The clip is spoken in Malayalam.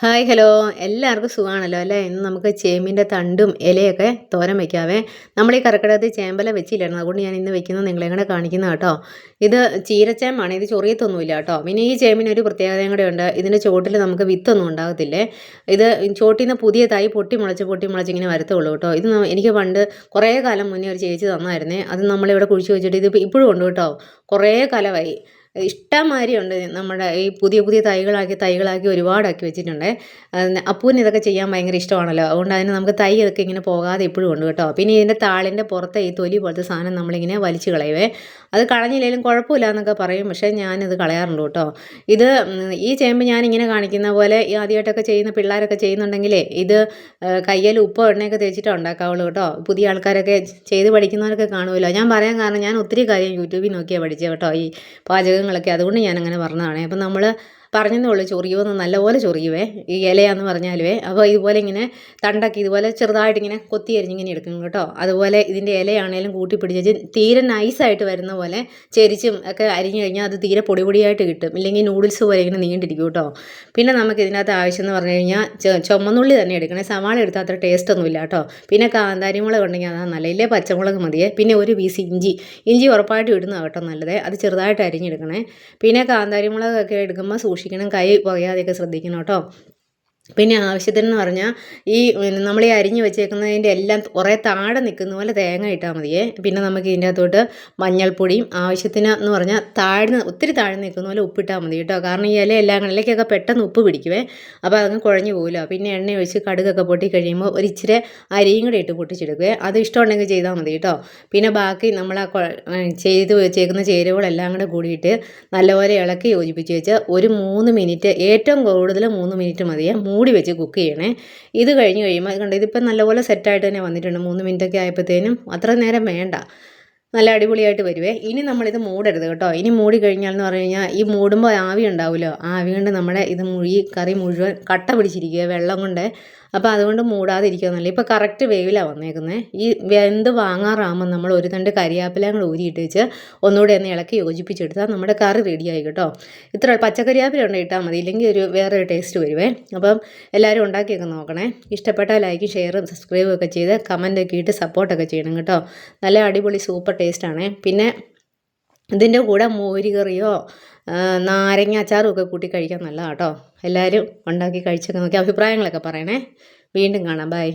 ഹായ് ഹലോ എല്ലാവർക്കും സുഖമാണല്ലോ അല്ലേ. ഇന്ന് നമുക്ക് ചേമ്പിൻ്റെ തണ്ടും ഇലയൊക്കെ തോരൻ വയ്ക്കാവേ. നമ്മൾ ഈ കർക്കിടകത്തിൽ ചേമ്പല വെച്ചില്ലായിരുന്നു, അതുകൊണ്ട് ഞാൻ ഇന്ന് വെക്കുന്നത് നിങ്ങളെ കൂടെ കാണിക്കുന്ന കേട്ടോ. ഇത് ചീരച്ചേമ്പാണ്, ഇത് ചൊറിയത്തൊന്നുമില്ല കേട്ടോ. പിന്നെ ഈ ചേമ്പിന് ഒരു പ്രത്യേകതയും കൂടെ ഉണ്ട്, ഇതിൻ്റെ ചോട്ടിൽ നമുക്ക് വിത്തൊന്നും ഉണ്ടാകത്തില്ലേ. ഇത് ചോട്ടിൽ നിന്ന് പുതിയ തൈ പൊട്ടി മുളച്ച് ഇങ്ങനെ വരത്തുള്ളൂ കേട്ടോ. ഇത് എനിക്ക് പണ്ട് കുറേ കാലം മുന്നേ ഒരു ചേച്ചി തന്നായിരുന്നേ, അത് നമ്മളിവിടെ കുഴിച്ച് വെച്ചിട്ട് ഇത് ഇപ്പോഴും ഉണ്ട് കേട്ടോ. കുറേ കാലമായി ഇഷ്ടംമാതിരി ഉണ്ട്. നമ്മുടെ ഈ പുതിയ പുതിയ തൈകളാക്കി ഒരുപാടാക്കി വെച്ചിട്ടുണ്ട്. അപ്പൂന് ഇതൊക്കെ ചെയ്യാൻ ഭയങ്കര ഇഷ്ടമാണല്ലോ, അതുകൊണ്ട് അതിന് നമുക്ക് തൈയൊക്കെ ഇങ്ങനെ പോകാതെ ഇപ്പോഴും ഉണ്ട് കേട്ടോ. പിന്നെ ഇതിൻ്റെ താളിൻ്റെ പുറത്തെ ഈ തൊലി പോലത്തെ സാധനം നമ്മളിങ്ങനെ വലിച്ചു കളയുവേ. അത് കളഞ്ഞില്ലെങ്കിലും കുഴപ്പമില്ല എന്നൊക്കെ പറയും, പക്ഷേ ഞാനിത് കളയാറുണ്ട് കേട്ടോ. ഇത് ഈ ചേമ്പ് ഞാനിങ്ങനെ കാണിക്കുന്ന പോലെ ഈ ആദ്യമായിട്ടൊക്കെ ചെയ്യുന്ന പിള്ളേരൊക്കെ ചെയ്യുന്നുണ്ടെങ്കിലേ ഇത് കയ്യിൽ ഉപ്പോ എണ്ണയൊക്കെ തേച്ചിട്ട് ഉണ്ടാക്കാവുള്ളൂ കേട്ടോ. പുതിയ ആൾക്കാരൊക്കെ ചെയ്ത് പഠിക്കുന്നവരൊക്കെ കാണുമല്ലോ. ഞാൻ പറയാൻ കാരണം ഞാൻ ഒത്തിരി കാര്യം യൂട്യൂബിൽ നോക്കിയാണ് പഠിച്ചത് കേട്ടോ, ഈ പാചകങ്ങളൊക്കെ. അതുകൊണ്ട് ഞാനങ്ങനെ പറഞ്ഞതാണ്. അപ്പം നമ്മൾ പറഞ്ഞതേ ഉള്ളൂ, ചൊറിയുമെന്ന് നല്ലപോലെ ചൊറിയുവേ ഈ ഇലയാന്ന് പറഞ്ഞാലുവേ. അപ്പോൾ ഇതുപോലെ ഇങ്ങനെ തണ്ടൊക്കെ ഇതുപോലെ ചെറുതായിട്ട് ഇങ്ങനെ കൊത്തി അരിഞ്ഞിങ്ങനെ എടുക്കും കേട്ടോ. അതുപോലെ ഇതിൻ്റെ ഇലയാണേലും കൂട്ടി പിടിച്ച് തീരെ നൈസായിട്ട് വരുന്ന പോലെ ചെരിച്ചും ഒക്കെ അരിഞ്ഞു കഴിഞ്ഞാൽ അത് തീരെ പൊടിയായിട്ട് കിട്ടും. ഇല്ലെങ്കിൽ നൂഡിൽസ് പോലെ ഇങ്ങനെ നീണ്ടിരിക്കും കേട്ടോ. പിന്നെ നമുക്ക് ഇതിനകത്ത് ആവശ്യം എന്ന് പറഞ്ഞു കഴിഞ്ഞാൽ ചുമന്നുള്ളി തന്നെ എടുക്കണേ. സവാള എടുത്താൽ അത്ര ടേസ്റ്റ് ഒന്നുമില്ല കേട്ടോ. പിന്നെ കാന്താരിമുളക് ഉണ്ടെങ്കിൽ അതാണ് നല്ല, ഇല്ലേ പച്ചമുളക് മതിയേ. പിന്നെ ഒരു പീസ് ഇഞ്ചി ഉറപ്പായിട്ട് ഇടുന്നതാണ് കേട്ടോ നല്ലത്. അത് ചെറുതായിട്ട് അരിഞ്ഞെടുക്കണേ. പിന്നെ കാന്താരിമുളകൊക്കെ എടുക്കുമ്പോൾ സൂക്ഷിക്കണം, കൈ പുകയാതെയൊക്കെ ശ്രദ്ധിക്കണം കേട്ടോ. പിന്നെ ആവശ്യത്തിനെന്ന് പറഞ്ഞാൽ ഈ നമ്മൾ ഈ അരിഞ്ഞ് വെച്ചേക്കുന്നതിൻ്റെ എല്ലാം കുറേ താഴെ നിൽക്കുന്ന പോലെ തേങ്ങ ഇട്ടാൽ മതിയേ. പിന്നെ നമുക്ക് ഇതിൻ്റെ അകത്തോട്ട് മഞ്ഞൾപ്പൊടിയും ആവശ്യത്തിന് എന്ന് പറഞ്ഞാൽ ഒത്തിരി താഴ്ന്ന് നിൽക്കുന്ന പോലെ ഉപ്പിട്ടാൽ മതി കേട്ടോ. കാരണം ഈ ഇലയ്ക്കൊക്കെ പെട്ടെന്ന് ഉപ്പ് പിടിക്കുവേ, അപ്പോൾ അതങ്ങ് കുഴഞ്ഞു പോകില്ല. പിന്നെ എണ്ണ ഒഴിച്ച് കടുകൊക്കെ പൊട്ടി കഴിയുമ്പോൾ ഒരു ഇച്ചിരി അരിയും കൂടെ ഇട്ട് പൊട്ടിച്ചെടുക്കുവേ. അത് ഇഷ്ടമുണ്ടെങ്കിൽ ചെയ്താൽ മതി കേട്ടോ. പിന്നെ ബാക്കി നമ്മൾ ചെയ്ത് വെച്ചേക്കുന്ന ചേരുവകളെല്ലാം കൂടെ കൂടിയിട്ട് നല്ലപോലെ ഇളക്കി യോജിപ്പിച്ച് വെച്ച് ഒരു 3 മിനിറ്റ്, ഏറ്റവും കൂടുതൽ 3 മിനിറ്റ് മതിയേ, മൂടി വെച്ച് കുക്ക് ചെയ്യണേ. ഇത് കഴിഞ്ഞ് കഴിയുമ്പോൾ അത് കണ്ടോ, ഇതിപ്പോൾ നല്ലപോലെ സെറ്റായിട്ട് തന്നെ വന്നിട്ടുണ്ട്. 3 മിനിറ്റൊക്കെ ആയപ്പോഴത്തേനും അത്ര നേരം വേണ്ട, നല്ല അടിപൊളിയായിട്ട് വരുവേ. ഇനി നമ്മളിത് മൂടരുത് കേട്ടോ. ഇനി മൂടി കഴിഞ്ഞാൽ എന്ന് പറഞ്ഞു കഴിഞ്ഞാൽ ഈ മൂടുമ്പോൾ ആവി ഉണ്ടാവുമല്ലോ, ആവി കൊണ്ട് നമ്മുടെ ഇത് കറി മുഴുവൻ കട്ട പിടിച്ചിരിക്കുക വെള്ളം കൊണ്ട്. അപ്പോൾ അതുകൊണ്ട് മൂടാതിരിക്കുകയെന്നല്ല, ഇപ്പോൾ കറക്റ്റ് വേവിലാണ് വന്നേക്കുന്നത്. ഈ വെന്ത് വാങ്ങാറാകുമ്പോൾ നമ്മൾ ഒരു തണ്ട് കരിയാപ്പില കൂടെ ഊരിയിട്ട് വെച്ച് ഒന്നുകൂടെ ഒന്ന് ഇളക്കി യോജിപ്പിച്ചെടുത്താൽ നമ്മുടെ കറി റെഡിയായി കേട്ടോ. ഇത്ര പച്ചക്കറിയാപ്പില ഉണ്ട് ഇട്ടാൽ മതി, ഇല്ലെങ്കിൽ വേറൊരു ടേസ്റ്റ് വരുവേ. അപ്പം എല്ലാവരും ഉണ്ടാക്കിയൊക്കെ നോക്കണേ. ഇഷ്ടപ്പെട്ടാൽ ലൈക്ക് ഷെയറും സബ്സ്ക്രൈബും ഒക്കെ ചെയ്ത് കമൻറ്റൊക്കെ ഇട്ട് സപ്പോർട്ടൊക്കെ ചെയ്യണം കേട്ടോ. നല്ല അടിപൊളി സൂപ്പർ ടേസ്റ്റാണ്. പിന്നെ ഇതിൻ്റെ കൂടെ മോര് കറിയോ നാരങ്ങ അച്ചാറും ഒക്കെ കൂട്ടി കഴിക്കാൻ നല്ലതാണ് കേട്ടോ. എല്ലാവരും ഉണ്ടാക്കി കഴിച്ചൊക്കെ നോക്കി അഭിപ്രായങ്ങളൊക്കെ പറയണേ. വീണ്ടും കാണാം, ബൈ.